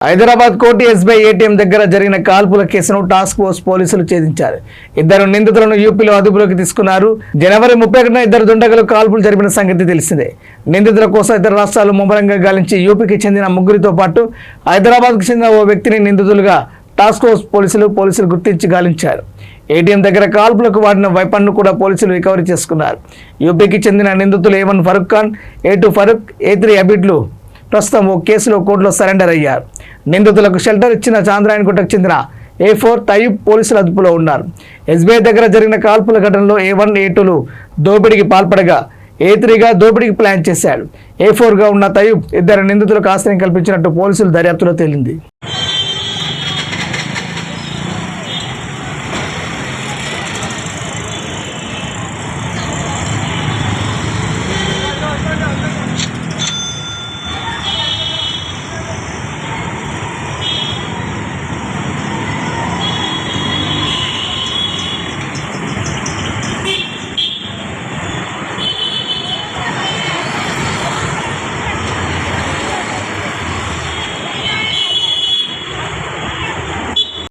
హైదరాబాద్ కోటి SBI ATM దగ్గర జరిగిన కాల్పుల కేసును టాస్క్ ఫోర్స్ పోలీసులు ఛేదించారు. ఇద్దరు నిందితులను యూపీలో అదుపులోకి తీసుకున్నారు. జనవరి 31న ఇద్దరు దుండగులు కాల్పులు జరిపిన సంగతి తెలిసిందే. నిందితుల కోసం ఇతర రాష్ట్రాలు ముమ్మరంగా గాలించి యూపీకి చెందిన ముగ్గురితో పాటు హైదరాబాద్కు చెందిన ఓ వ్యక్తిని నిందితులుగా టాస్క్ ఫోర్స్ పోలీసులు గుర్తించి గాలించారు. ఏటీఎం దగ్గర కాల్పులకు వాడిన వెపన్ను కూడా పోలీసులు రికవరీ చేసుకున్నారు. యూపీకి చెందిన నిందితులు A1 Farooq Khan, A2 Farooq, A3 అబిడ్లు ప్రస్తుతం ఓ కేసులో కోర్టులో సరెండర్ అయ్యారు. నిందితులకు షెల్టర్ ఇచ్చిన చాంద్రాయణగుట్టకు చెందిన A4 తయూబ్ పోలీసుల అదుపులో ఉన్నారు. ఎస్బీఐ దగ్గర జరిగిన కాల్పుల ఘటనలో A1, A2లు దోపిడీకి పాల్పడగా A3గా దోపిడీకి ప్లాన్ చేశాడు. A4గా ఉన్న తయూబ్ ఇద్దరు నిందితులకు ఆశ్రయం కల్పించినట్టు పోలీసుల దర్యాప్తులో తేలింది.